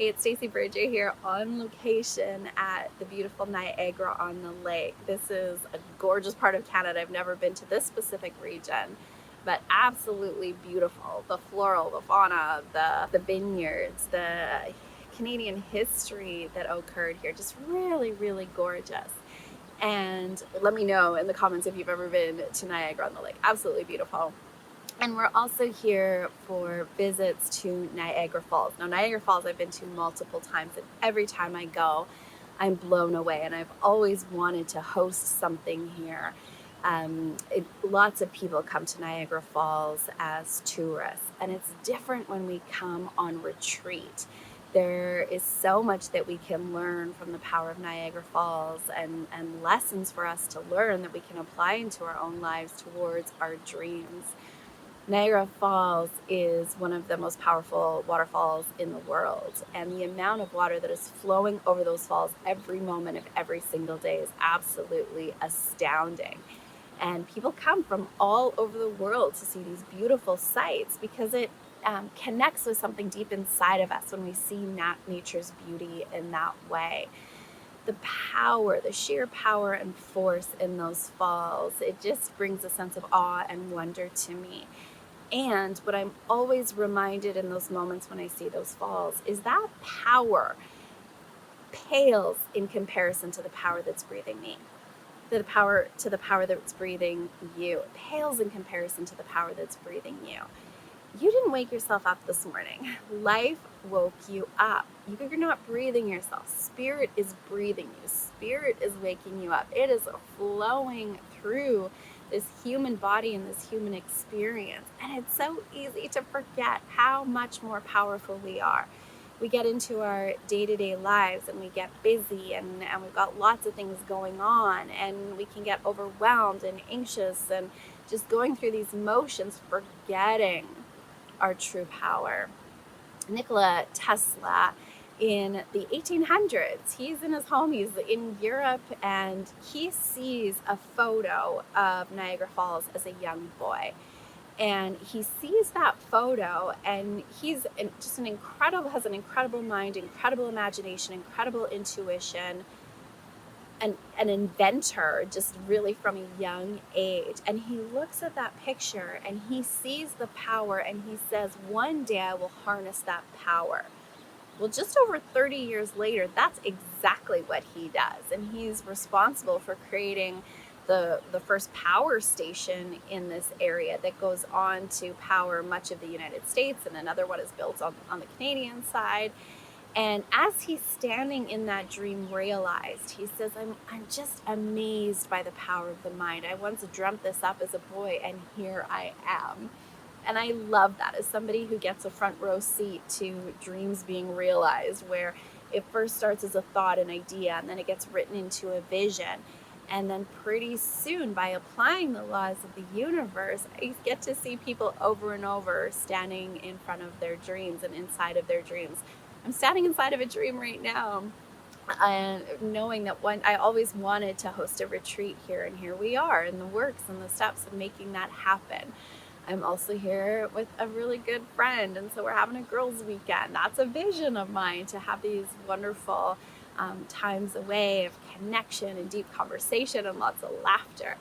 Hey, it's Stacey Berger here on location at the beautiful Niagara on the Lake. This is a gorgeous part of Canada. I've never been to this specific region, but absolutely beautiful. The floral, the fauna, the vineyards, the Canadian history that occurred here, just really, really gorgeous. And let me know in the comments if you've ever been to Niagara on the Lake. Absolutely beautiful. And we're also here for visits to Niagara Falls. Now, Niagara Falls I've been to multiple times, and every time I go, I'm blown away. And I've always wanted to host something here. Lots of people come to Niagara Falls as tourists, and it's different when we come on retreat. There is so much that we can learn from the power of Niagara Falls and lessons for us to learn that we can apply into our own lives towards our dreams. Niagara Falls is one of the most powerful waterfalls in the world, and the amount of water that is flowing over those falls every moment of every single day is absolutely astounding. And people come from all over the world to see these beautiful sights because it connects with something deep inside of us when we see nature's beauty in that way. The power, the sheer power and force in those falls, it just brings a sense of awe and wonder to me. And what I'm always reminded in those moments when I see those falls is that power pales in comparison to the power that's breathing me. The power that's breathing you. It pales in comparison to the power that's breathing you. You didn't wake yourself up this morning. Life woke you up. You're not breathing yourself. Spirit is breathing you. Spirit is waking you up. It is flowing through this human body and this human experience. And it's so easy to forget how much more powerful we are. We get into our day-to-day lives and we get busy and we've got lots of things going on, and we can get overwhelmed and anxious and just going through these motions, forgetting our true power. Nikola Tesla, in the 1800s, he's in his home, he's in Europe, and he sees a photo of Niagara Falls as a young boy. And he sees that photo, and he's just has an incredible mind, incredible imagination, incredible intuition, an inventor just really from a young age. And he looks at that picture and he sees the power and he says, one day I will harness that power. Well, just over 30 years later, that's exactly what he does. And he's responsible for creating the first power station in this area that goes on to power much of the United States. And another one is built on the Canadian side. And as he's standing in that dream realized, he says, I'm just amazed by the power of the mind. I once dreamt this up as a boy, and here I am. And I love that as somebody who gets a front row seat to dreams being realized, where it first starts as a thought, an idea, and then it gets written into a vision. And then pretty soon, by applying the laws of the universe, I get to see people over and over standing in front of their dreams and inside of their dreams. I'm standing inside of a dream right now, and knowing that I always wanted to host a retreat here, and here we are in the works and the steps of making that happen. I'm also here with a really good friend, and so we're having a girls' weekend. That's a vision of mine, to have these wonderful times away of connection and deep conversation and lots of laughter.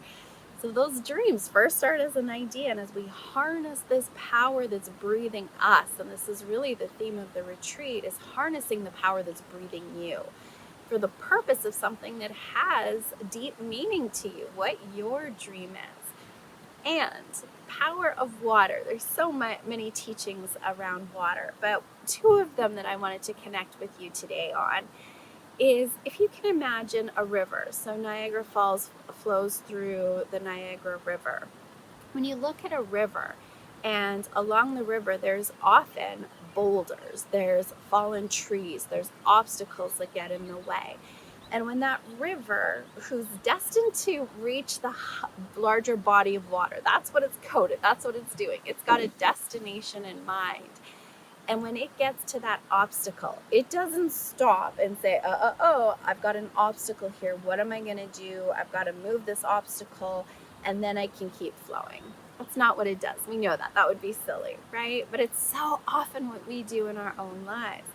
So those dreams first start as an idea, and as we harness this power that's breathing us, and this is really the theme of the retreat, is harnessing the power that's breathing you for the purpose of something that has deep meaning to you, what your dream is. And power of water. There's so many teachings around water, but two of them that I wanted to connect with you today on is, if you can imagine a river. So Niagara Falls flows through the Niagara River. When you look at a river, and along the river there's often boulders, there's fallen trees, there's obstacles that get in the way. And when that river, who's destined to reach the larger body of water, that's what it's coded, that's what it's doing, it's got a destination in mind. And when it gets to that obstacle, it doesn't stop and say, I've got an obstacle here. What am I going to do? I've got to move this obstacle, and then I can keep flowing. That's not what it does. We know that. That would be silly, right? But it's so often what we do in our own lives.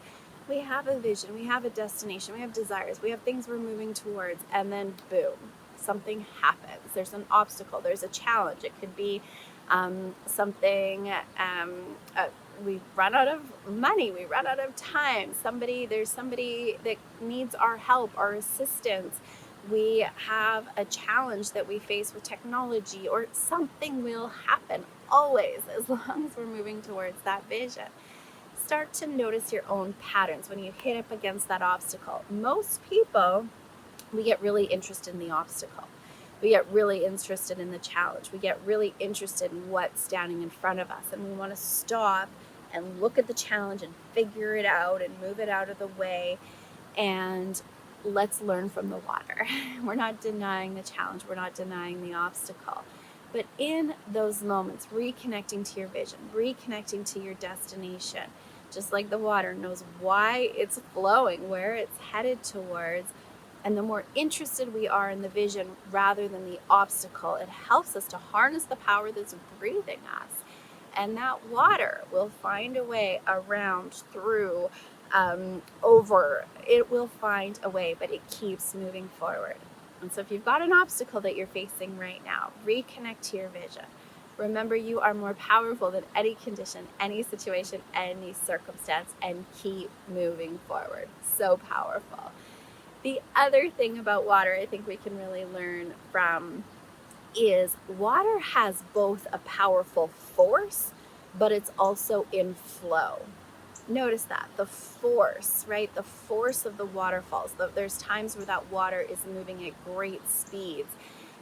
We have a vision, we have a destination, we have desires, we have things we're moving towards, and then boom, something happens. There's an obstacle, there's a challenge. It could be something, we run out of money, we run out of time, there's somebody that needs our help, our assistance. We have a challenge that we face with technology, or something will happen always as long as we're moving towards that vision. Start to notice your own patterns when you hit up against that obstacle. Most people, we get really interested in the obstacle. We get really interested in the challenge. We get really interested in what's standing in front of us. And we want to stop and look at the challenge and figure it out and move it out of the way. And let's learn from the water. We're not denying the challenge. We're not denying the obstacle. But in those moments, reconnecting to your vision, reconnecting to your destination, just like the water knows why it's flowing, where it's headed towards. And the more interested we are in the vision rather than the obstacle, it helps us to harness the power that's breathing us. And that water will find a way around, through, over. It will find a way, but it keeps moving forward. And so if you've got an obstacle that you're facing right now, reconnect to your vision. Remember, you are more powerful than any condition, any situation, any circumstance, and keep moving forward. So powerful. The other thing about water I think we can really learn from is water has both a powerful force, but it's also in flow. Notice that, the force, right? The force of the waterfalls. There's times where that water is moving at great speeds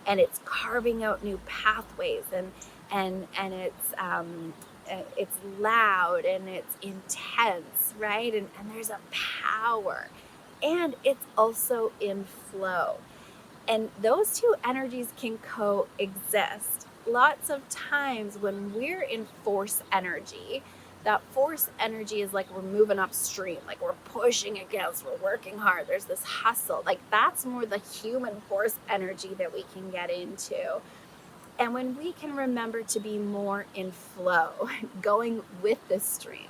and it's carving out new pathways, and it's loud and it's intense, right? And there's a power, and it's also in flow. And those two energies can coexist. Lots of times when we're in force energy, that force energy is like we're moving upstream, like we're pushing against, we're working hard, there's this hustle. Like that's more the human force energy that we can get into. And when we can remember to be more in flow, going with the stream,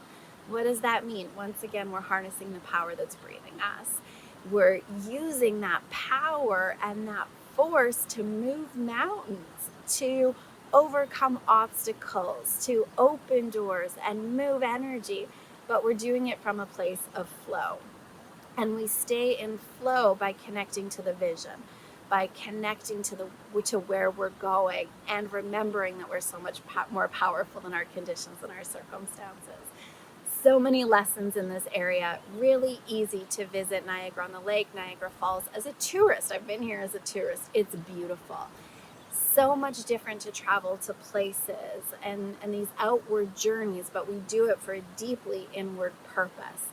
what does that mean? Once again, we're harnessing the power that's breathing us. We're using that power and that force to move mountains, to overcome obstacles, to open doors and move energy, but we're doing it from a place of flow. And we stay in flow by connecting to the vision, by connecting to where we're going, and remembering that we're so much more powerful than our conditions and our circumstances. So many lessons in this area. Really easy to visit Niagara on the Lake, Niagara Falls as a tourist. I've been here as a tourist. It's beautiful. So much different to travel to places and these outward journeys, but we do it for a deeply inward purpose.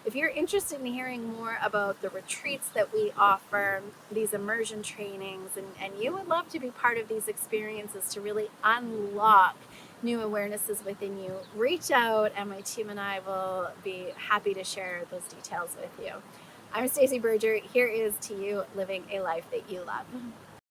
If you're interested in hearing more about the retreats that we offer, these immersion trainings, and you would love to be part of these experiences to really unlock new awarenesses within you, reach out and my team and I will be happy to share those details with you. I'm Stacey Berger. Here is to you living a life that you love.